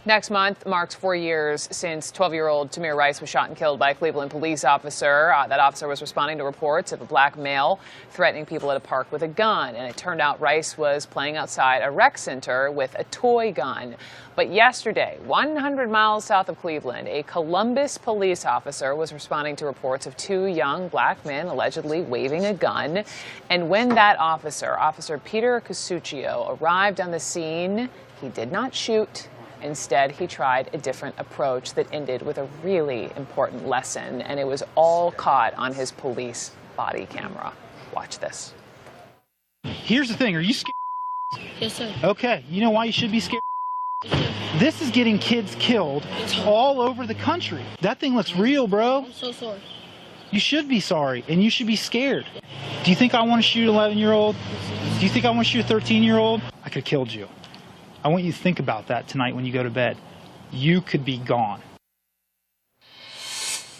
Next month marks 4 years since 12-year-old Tamir Rice was shot and killed by a Cleveland police officer. That officer was responding to reports of a black male threatening people at a park with a gun. And it turned out Rice was playing outside a rec center with a toy gun. But yesterday, 100 miles south of Cleveland, a Columbus police officer was responding to reports of 2 young black men allegedly waving a gun. And when that Officer Peter Casuccio, arrived on the scene, he did not shoot. Instead, he tried a different approach that ended with a really important lesson, and it was all caught on his police body camera. Watch this. Here's the thing. Are you scared? Yes, sir. Okay. You know why you should be scared? Yes, sir. This is getting kids killed all over the country. That thing looks real, bro. I'm so sorry. You should be sorry, and you should be scared. Do you think I want to shoot an 11-year-old? Do you think I want to shoot a 13-year-old? I could have killed you. I want you to think about that tonight when you go to bed. You could be gone.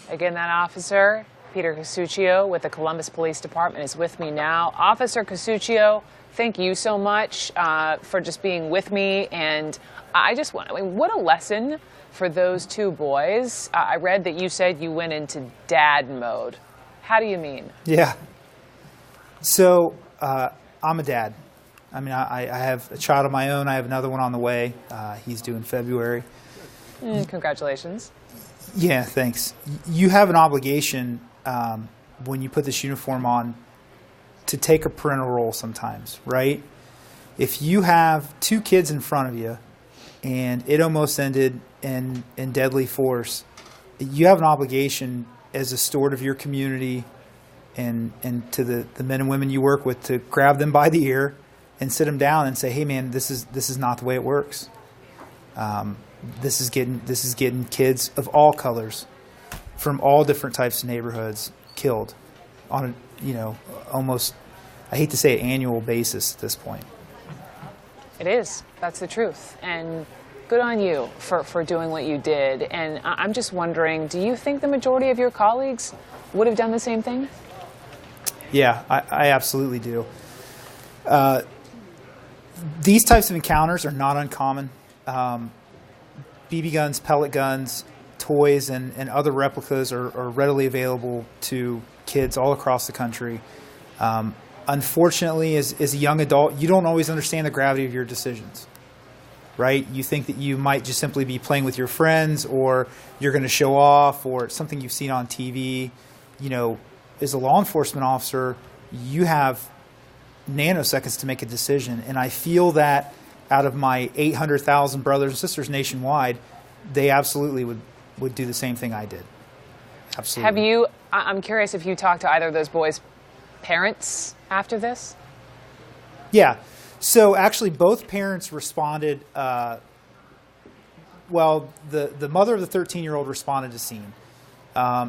Again, that officer, Peter Casuccio with the Columbus Police Department, is with me now. Officer Casuccio, thank you so much for just being with me. And what a lesson for those 2 boys. I read that you said you went into dad mode. How do you mean? Yeah. So I'm a dad. I mean, I have a child of my own. I have another one on the way. He's due in February. Congratulations. Yeah, thanks. You have an obligation when you put this uniform on to take a parental role sometimes, right? If you have 2 kids in front of you and it almost ended in deadly force, you have an obligation as a steward of your community and to the men and women you work with to grab them by the ear and sit them down and say, "Hey, man, this is not the way it works. This is getting kids of all colors, from all different types of neighborhoods, killed on a almost, I hate to say it, annual basis at this point." It is. That's the truth. And good on you for doing what you did. And I'm just wondering, do you think the majority of your colleagues would have done the same thing? Yeah, I absolutely do. These types of encounters are not uncommon. BB guns, pellet guns, toys, and other replicas are readily available to kids all across the country. Unfortunately, as a young adult, you don't always understand the gravity of your decisions, right? You think that you might just simply be playing with your friends, or you're going to show off, or something you've seen on TV. As a law enforcement officer, you have nanoseconds to make a decision, and I feel that out of my 800,000 brothers and sisters nationwide, they absolutely would do the same thing I did. Absolutely. I'm curious if you talked to either of those boys' parents after this? Yeah. So actually both parents responded. Well, the mother of the 13-year-old responded to scene.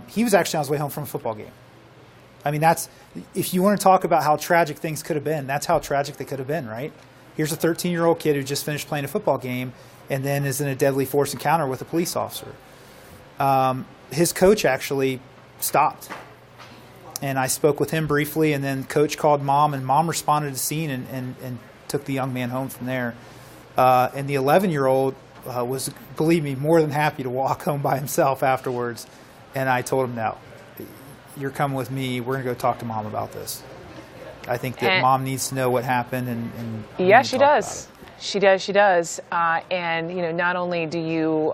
He was actually on his way home from a football game. I mean, if you want to talk about how tragic things could have been, that's how tragic they could have been, right? Here's a 13-year-old kid who just finished playing a football game and then is in a deadly force encounter with a police officer. His coach actually stopped. And I spoke with him briefly, and then coach called mom, and mom responded to the scene and took the young man home from there. And the 11-year-old was, believe me, more than happy to walk home by himself afterwards. And I told him, "No, you're coming with me. We're going to go talk to mom about this." I think that mom needs to know what happened. And yeah, she does. She does. And, not only did you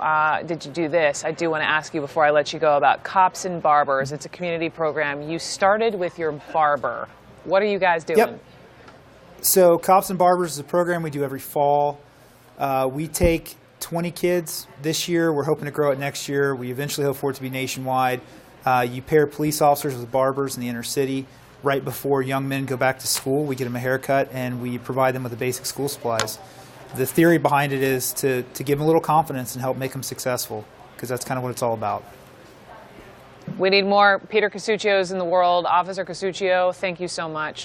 do this, I do want to ask you before I let you go about Cops and Barbers. It's a community program. You started with your barber. What are you guys doing? Yep. So Cops and Barbers is a program we do every fall. We take 20 kids this year. We're hoping to grow it next year. We eventually hope for it to be nationwide. You pair police officers with barbers in the inner city. Right before young men go back to school, we get them a haircut, and we provide them with the basic school supplies. The theory behind it is to give them a little confidence and help make them successful, because that's kind of what it's all about. We need more Peter Casuccios in the world. Officer Casuccio, thank you so much.